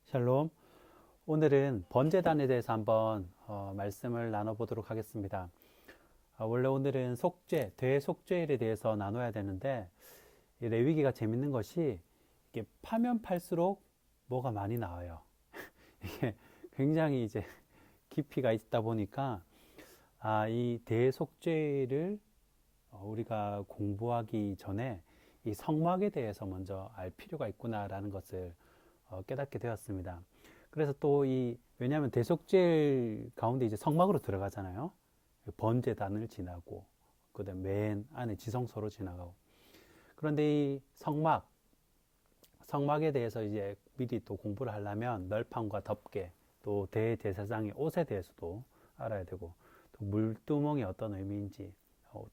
샬롬. 오늘은 번제단에 대해서 한번 말씀을 나눠보도록 하겠습니다. 원래 오늘은 속죄, 대속죄일에 대해서 나눠야 되는데 이 레위기가 재밌는 것이 이게 파면 팔수록 뭐가 많이 나와요. 이게 굉장히 이제 깊이가 있다 보니까 이 대속죄일을 우리가 공부하기 전에 이 성막에 대해서 먼저 알 필요가 있구나라는 것을 깨닫게 되었습니다. 그래서 또 왜냐하면 대속죄일 가운데 이제 성막으로 들어가잖아요. 번제단을 지나고, 그 다음 맨 안에 지성소로 지나가고. 그런데 이 성막에 대해서 이제 미리 또 공부를 하려면 널판과 덮개, 또 대제사장의 옷에 대해서도 알아야 되고, 또 물두멍이 어떤 의미인지,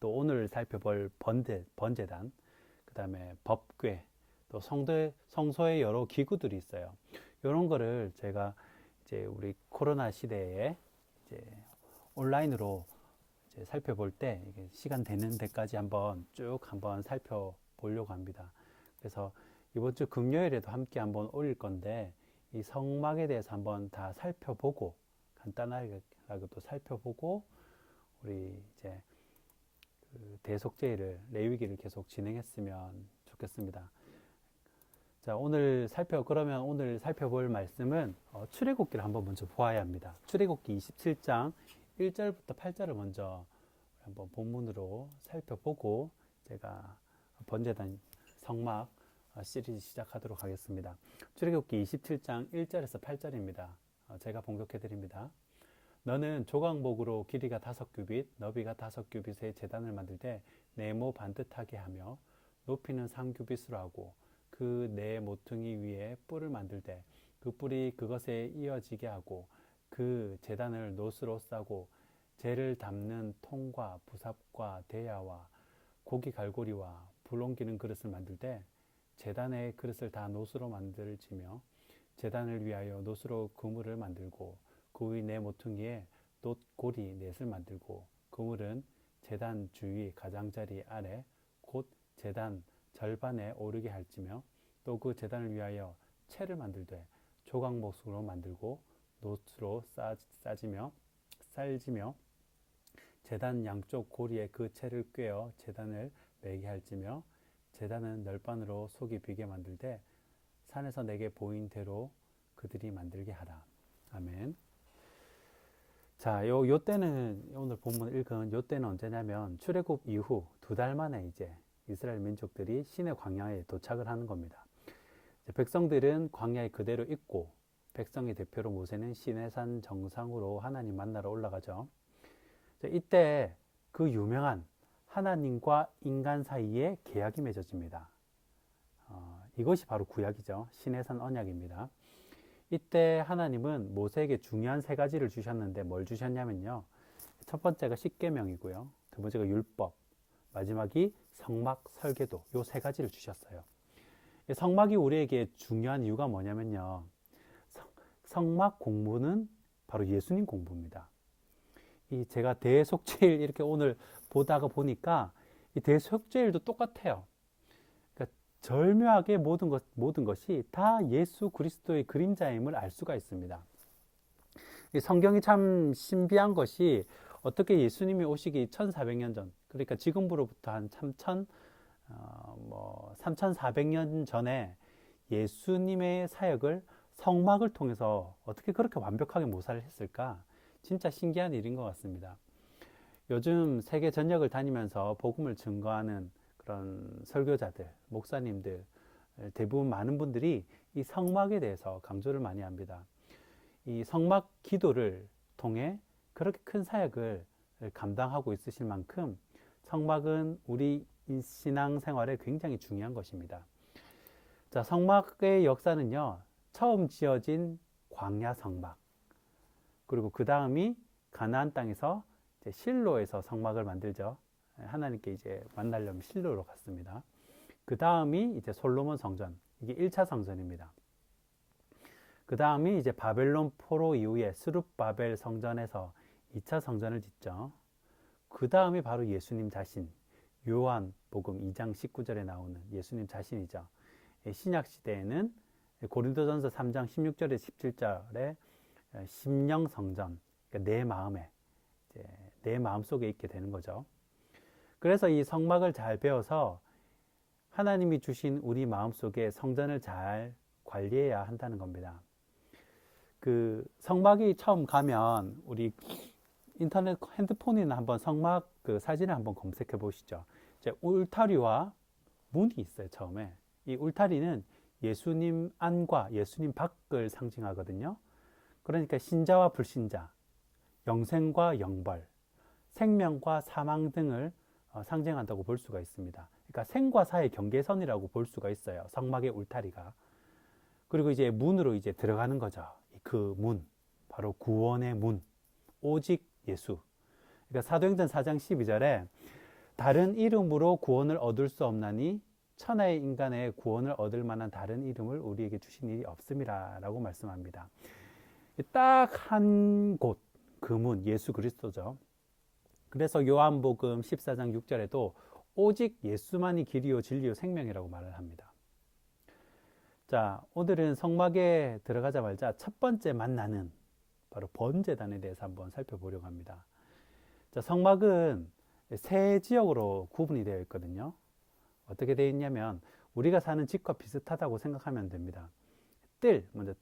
또 오늘 살펴볼 번제단, 그 다음에 법궤, 또 성소에 여러 기구들이 있어요. 이런 거를 제가 이제 우리 코로나 시대에 이제 온라인으로 이제 살펴볼 때 이게 시간 되는 데까지 쭉 한번 살펴보려고 합니다. 그래서 이번 주 금요일에도 함께 한번 올릴 건데 이 성막에 대해서 한번 다 살펴보고 간단하게 또 살펴보고 우리 이제 그 대속죄를 레위기를 계속 진행했으면 좋겠습니다. 자, 그러면 오늘 살펴볼 말씀은 출애굽기를 한번 먼저 보아야 합니다. 출애굽기 27장 1절부터 8절을 먼저 한번 본문으로 살펴보고 제가 번제단 성막 시리즈 시작하도록 하겠습니다. 출애굽기 27장 1절에서 8절입니다. 제가 봉독해 드립니다. 너는 조각목으로 길이가 5규빗, 너비가 5규빗의 제단을 만들 때 네모 반듯하게 하며 높이는 3규빗으로 하고 그 네 모퉁이 위에 뿔을 만들 때 그 뿔이 그것에 이어지게 하고 그 제단을 노스로 싸고 재를 담는 통과 부삽과 대야와 고기 갈고리와 불 옮기는 그릇을 만들 때 제단의 그릇을 다 노스로 만들지며 제단을 위하여 노스로 그물을 만들고 그 위 네 모퉁이에 놋고리 넷을 만들고 그물은 제단 주위 가장자리 아래 곧 제단 절반에 오르게 할지며 또 그 제단을 위하여 채를 만들되 조각목으로 만들고 놋으로 쌀지며 제단 양쪽 고리에 그 채를 꿰어 제단을 매게 할지며 제단은 널판으로 속이 비게 만들되 산에서 내게 보인 대로 그들이 만들게 하라. 아멘. 자, 요 때는 오늘 본문 읽은 요 때는 언제냐면 출애굽 이후 2달 만에 이제 이스라엘 민족들이 시내 광야에 도착을 하는 겁니다. 백성들은 광야에 그대로 있고 백성의 대표로 모세는 시내산 정상으로 하나님 만나러 올라가죠. 이때 그 유명한 하나님과 인간 사이에 계약이 맺어집니다. 이것이 바로 구약이죠. 시내산 언약입니다. 이때 하나님은 모세에게 중요한 3가지를 주셨는데 뭘 주셨냐면요. 첫 번째가 십계명이고요. 두 번째가 율법, 마지막이 성막 설계도. 요 3가지를 주셨어요. 성막이 우리에게 중요한 이유가 뭐냐면요. 성막 공부는 바로 예수님 공부입니다. 제가 대속죄일 이렇게 오늘 보다가 보니까 이 대속죄일도 똑같아요. 그러니까 절묘하게 모든 것이 다 예수 그리스도의 그림자임을 알 수가 있습니다. 성경이 참 신비한 것이 어떻게 예수님이 오시기 1400년 전, 그러니까 지금으로부터 한 3400년 전에 예수님의 사역을 성막을 통해서 어떻게 그렇게 완벽하게 모사를 했을까? 진짜 신기한 일인 것 같습니다. 요즘 세계 전역을 다니면서 복음을 증거하는 그런 설교자들, 목사님들, 대부분 많은 분들이 이 성막에 대해서 강조를 많이 합니다. 이 성막 기도를 통해 그렇게 큰 사역을 감당하고 있으실 만큼 성막은 우리 신앙생활에 굉장히 중요한 것입니다. 자, 성막의 역사는요, 처음 지어진 광야 성막, 그리고 그 다음이 가나안 땅에서 이제 실로에서 성막을 만들죠. 하나님께 이제 만나려면 실로로 갔습니다. 그 다음이 이제 솔로몬 성전, 이게 1차 성전입니다. 그 다음이 이제 바벨론 포로 이후에 스룹바벨 성전에서 2차 성전을 짓죠. 그 다음이 바로 예수님 자신, 요한복음 2장 19절에 나오는 예수님 자신이죠. 신약 시대에는 고린도전서 3장 16절에 17절에 심령 성전, 그러니까 내 마음에, 내 마음 속에 있게 되는 거죠. 그래서 이 성막을 잘 배워서 하나님이 주신 우리 마음 속에 성전을 잘 관리해야 한다는 겁니다. 그 성막이 처음 가면 우리 인터넷 핸드폰이나 한번 성막 그 사진을 한번 검색해 보시죠. 이제 울타리와 문이 있어요. 처음에 이 울타리는 예수님 안과 예수님 밖을 상징하거든요. 그러니까 신자와 불신자, 영생과 영벌, 생명과 사망 등을 상징한다고 볼 수가 있습니다. 그러니까 생과 사의 경계선이라고 볼 수가 있어요. 성막의 울타리가. 그리고 이제 문으로 이제 들어가는 거죠. 그 문, 바로 구원의 문, 오직 예수. 그러니까 사도행전 4장 12절에 다른 이름으로 구원을 얻을 수 없나니 천하의 인간의 구원을 얻을 만한 다른 이름을 우리에게 주신 일이 없음이라 라고 말씀합니다. 딱 한 곳, 그 문, 예수 그리스도죠. 그래서 요한복음 14장 6절에도 오직 예수만이 길이요 진리요 생명이라고 말을 합니다. 자, 오늘은 성막에 들어가자마자 첫 번째 만나는 바로 번제단에 대해서 한번 살펴보려고 합니다. 자, 성막은 세 지역으로 구분이 되어 있거든요. 어떻게 되어 있냐면 우리가 사는 집과 비슷하다고 생각하면 됩니다. 먼저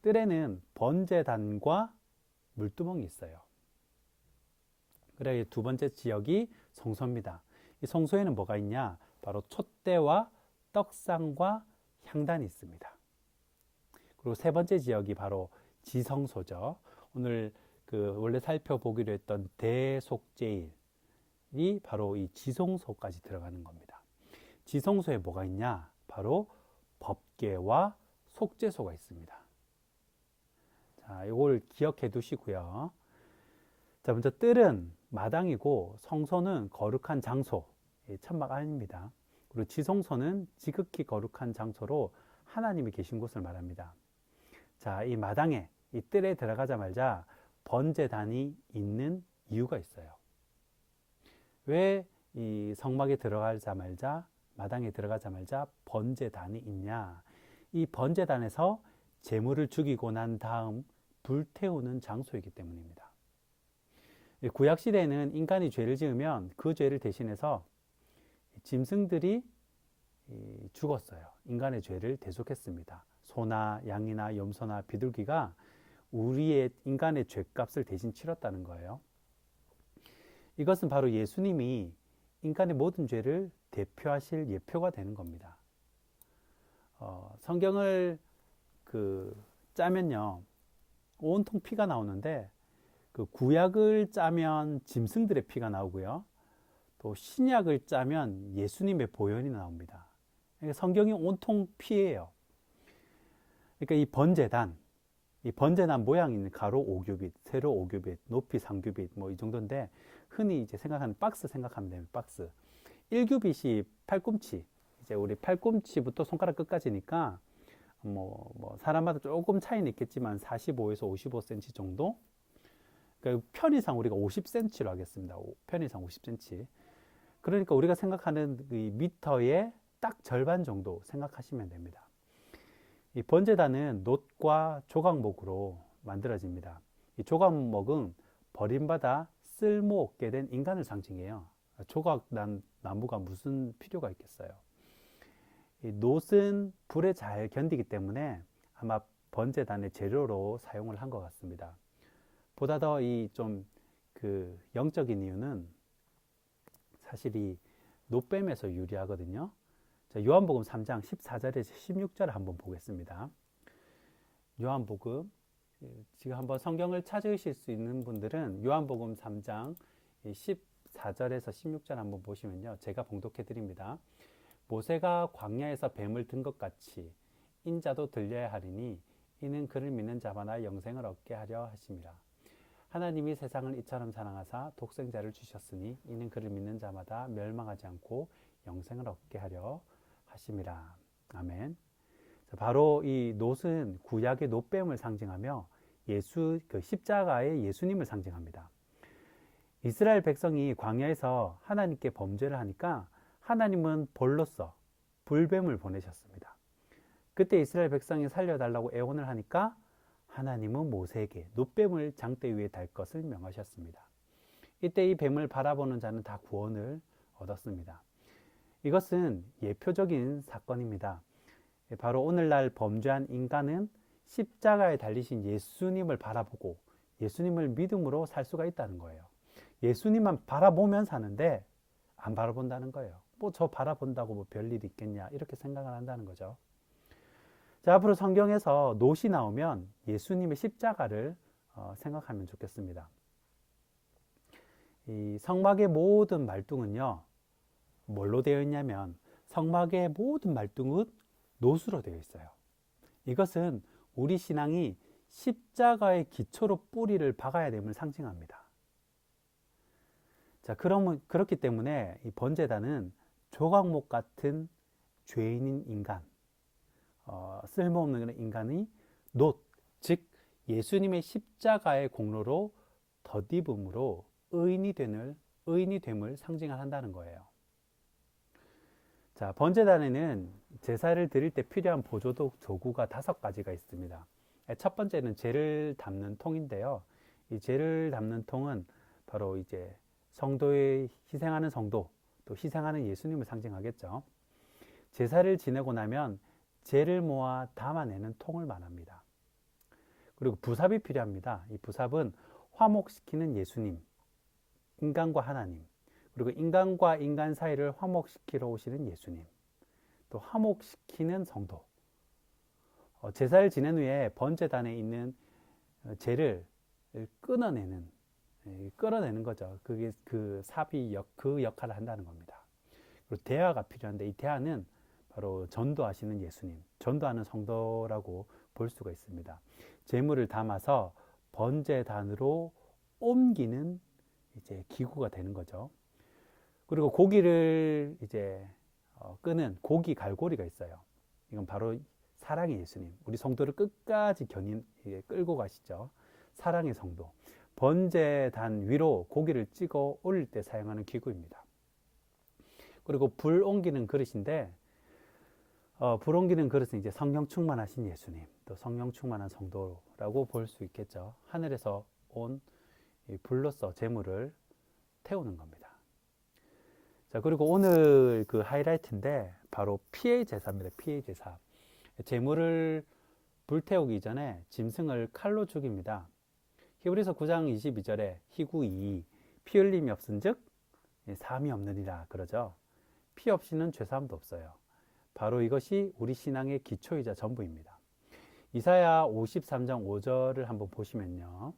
뜰에는 번제단과 물두멍이 있어요. 그래 두 번째 지역이 성소입니다. 이 성소에는 뭐가 있냐? 바로 촛대와 떡상과 향단이 있습니다. 그리고 세 번째 지역이 바로 지성소죠. 오늘 원래 살펴보기로 했던 대속제일이 바로 이 지성소까지 들어가는 겁니다. 지성소에 뭐가 있냐? 바로 법궤와 속죄소가 있습니다. 자, 이걸 기억해 두시고요. 자, 먼저 뜰은 마당이고 성소는 거룩한 장소, 천막 안입니다. 그리고 지성소는 지극히 거룩한 장소로 하나님이 계신 곳을 말합니다. 자, 이 마당에, 이 뜰에 들어가자마자 번제단이 있는 이유가 있어요. 왜 이 성막에 들어가자마자, 마당에 들어가자마자 번제단이 있냐? 이 번제단에서 제물을 죽이고 난 다음 불태우는 장소이기 때문입니다. 구약시대에는 인간이 죄를 지으면 그 죄를 대신해서 짐승들이 죽었어요. 인간의 죄를 대속했습니다. 소나 양이나 염소나 비둘기가 우리의 인간의 죄값을 대신 치렀다는 거예요. 이것은 바로 예수님이 인간의 모든 죄를 대표하실 예표가 되는 겁니다. 성경을 짜면요, 온통 피가 나오는데 구약을 짜면 짐승들의 피가 나오고요. 또 신약을 짜면 예수님의 보혈이 나옵니다. 그러니까 성경이 온통 피예요. 그러니까 이 번제단 모양이 가로 5규빗, 세로 5규빗, 높이 3규빗 뭐 이 정도인데 흔히 이제 생각하는 박스 생각하면 됩니다. 박스. 1규빗이 팔꿈치. 이제 우리 팔꿈치부터 손가락 끝까지니까 뭐 사람마다 조금 차이는 있겠지만 45에서 55cm 정도. 그러니까 편의상 우리가 50cm로 하겠습니다. 편의상 50cm. 그러니까 우리가 생각하는 이 미터의 딱 절반 정도 생각하시면 됩니다. 이 번제단은 놋과 조각목으로 만들어집니다. 이 조각목은 버림받아 쓸모없게 된 인간을 상징해요. 조각난 나무가 무슨 필요가 있겠어요. 이 놋은 불에 잘 견디기 때문에 아마 번제단의 재료로 사용을 한 것 같습니다. 보다 더 이 좀 영적인 이유는 사실 이 놋뱀에서 유리하거든요. 자, 요한복음 3장 14절에서 16절 한번 보겠습니다. 요한복음, 지금 한번 성경을 찾으실 수 있는 분들은 요한복음 3장 14절에서 16절 한번 보시면요, 제가 봉독해 드립니다. 모세가 광야에서 뱀을 든 것 같이 인자도 들려야 하리니 이는 그를 믿는 자마다 영생을 얻게 하려 하심이라. 하나님이 세상을 이처럼 사랑하사 독생자를 주셨으니 이는 그를 믿는 자마다 멸망하지 않고 영생을 얻게 하려 하심이라. 아멘. 자, 바로 이 놋은 구약의 놋뱀을 상징하며 십자가의 예수님을 상징합니다. 이스라엘 백성이 광야에서 하나님께 범죄를 하니까 하나님은 벌로서 불뱀을 보내셨습니다. 그때 이스라엘 백성이 살려달라고 애원을 하니까 하나님은 모세에게 놋뱀을 장대 위에 달 것을 명하셨습니다. 이때 이 뱀을 바라보는 자는 다 구원을 얻었습니다. 이것은 예표적인 사건입니다. 바로 오늘날 범죄한 인간은 십자가에 달리신 예수님을 바라보고 예수님을 믿음으로 살 수가 있다는 거예요. 예수님만 바라보면 사는데 안 바라본다는 거예요. 뭐 저 바라본다고 뭐 별일 있겠냐 이렇게 생각을 한다는 거죠. 자, 앞으로 성경에서 놋이 나오면 예수님의 십자가를 생각하면 좋겠습니다. 이 성막의 모든 말뚝은요, 뭘로 되어 있냐면 성막의 모든 말뚝은 놋으로 되어 있어요. 이것은 우리 신앙이 십자가의 기초로 뿌리를 박아야 됨을 상징합니다. 자, 그렇기 때문에 이 번제단은 조각목 같은 죄인인 인간, 쓸모없는 그런 인간이 놋, 즉 예수님의 십자가의 공로로 덧입음으로 의인이 됨을 상징한다는 거예요. 자, 번제단에는 제사를 드릴 때 필요한 보조 도구가 5가지가 있습니다. 첫 번째는 죄를 담는 통인데요. 이 죄를 담는 통은 바로 이제 성도의 희생하는 성도, 또 희생하는 예수님을 상징하겠죠. 제사를 지내고 나면 죄를 모아 담아내는 통을 말합니다. 그리고 부삽이 필요합니다. 이 부삽은 화목시키는 예수님, 인간과 하나님, 그리고 인간과 인간 사이를 화목시키러 오시는 예수님, 또 화목시키는 성도. 제사를 지낸 후에 번제단에 있는 죄를 끌어내는 거죠. 그게 그 삽이 그 역할을 한다는 겁니다. 그리고 대화가 필요한데 이 대화는 바로 전도하시는 예수님, 전도하는 성도라고 볼 수가 있습니다. 제물을 담아서 번제단으로 옮기는 이제 기구가 되는 거죠. 그리고 고기를 이제 끄는 고기 갈고리가 있어요. 이건 바로 사랑의 예수님, 우리 성도를 끝까지 끌고 가시죠. 사랑의 성도. 번제단 위로 고기를 찍어 올릴 때 사용하는 기구입니다. 그리고 불 옮기는 그릇인데, 불 옮기는 그릇은 이제 성령 충만하신 예수님, 또 성령 충만한 성도라고 볼 수 있겠죠. 하늘에서 온 불로서 제물을 태우는 겁니다. 자, 그리고 오늘 그 하이라이트인데 바로 피의 제사입니다. 피의 제사. 제물을 불태우기 전에 짐승을 칼로 죽입니다. 히브리서 9장 22절에 희구 2, 피 흘림이 없은즉 사함이 없느니라 그러죠. 피 없이는 죄사함도 없어요. 바로 이것이 우리 신앙의 기초이자 전부입니다. 이사야 53장 5절을 한번 보시면요.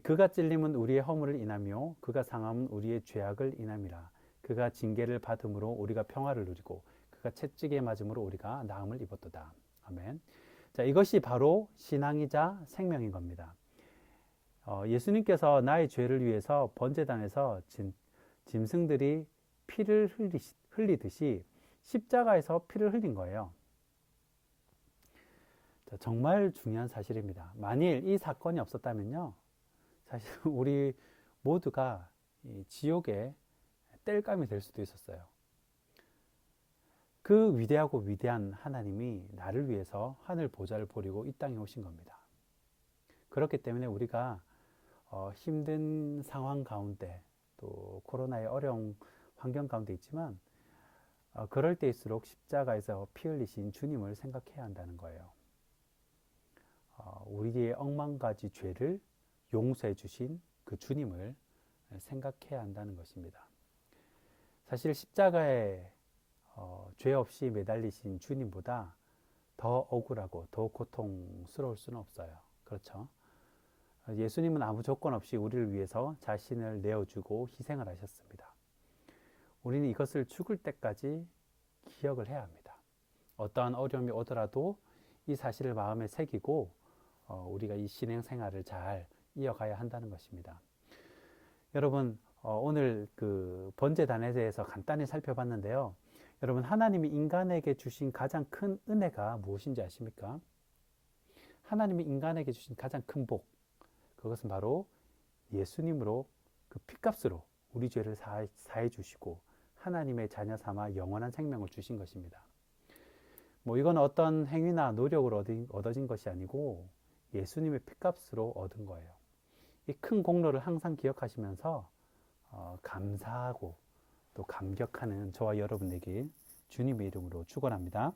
그가 찔림은 우리의 허물을 인하며 그가 상함은 우리의 죄악을 인함이라. 그가 징계를 받음으로 우리가 평화를 누리고 그가 채찍에 맞음으로 우리가 나음을 입었도다. 아멘. 자, 이것이 바로 신앙이자 생명인 겁니다. 예수님께서 나의 죄를 위해서 번제단에서 짐승들이 피를 흘리듯이 십자가에서 피를 흘린 거예요. 자, 정말 중요한 사실입니다. 만일 이 사건이 없었다면요, 사실 우리 모두가 지옥의 땔감이 될 수도 있었어요. 그 위대하고 위대한 하나님이 나를 위해서 하늘 보좌를 버리고 이 땅에 오신 겁니다. 그렇기 때문에 우리가 힘든 상황 가운데 또 코로나의 어려운 환경 가운데 있지만 그럴 때일수록 십자가에서 피 흘리신 주님을 생각해야 한다는 거예요. 우리의 억만 가지 죄를 용서해 주신 그 주님을 생각해야 한다는 것입니다. 사실 십자가에 죄 없이 매달리신 주님보다 더 억울하고 더 고통스러울 수는 없어요. 그렇죠? 예수님은 아무 조건 없이 우리를 위해서 자신을 내어주고 희생을 하셨습니다. 우리는 이것을 죽을 때까지 기억을 해야 합니다. 어떠한 어려움이 오더라도 이 사실을 마음에 새기고 우리가 이 신앙생활을 잘 이어가야 한다는 것입니다. 여러분, 오늘 그 번제단에 대해서 간단히 살펴봤는데요. 여러분, 하나님이 인간에게 주신 가장 큰 은혜가 무엇인지 아십니까? 하나님이 인간에게 주신 가장 큰 복, 그것은 바로 예수님으로 그 핏값으로 우리 죄를 사해 주시고 하나님의 자녀 삼아 영원한 생명을 주신 것입니다. 뭐 이건 어떤 행위나 노력으로 얻어진 것이 아니고 예수님의 피값으로 얻은 거예요. 이 큰 공로를 항상 기억하시면서 감사하고 또 감격하는 저와 여러분 되길 주님의 이름으로 축원합니다.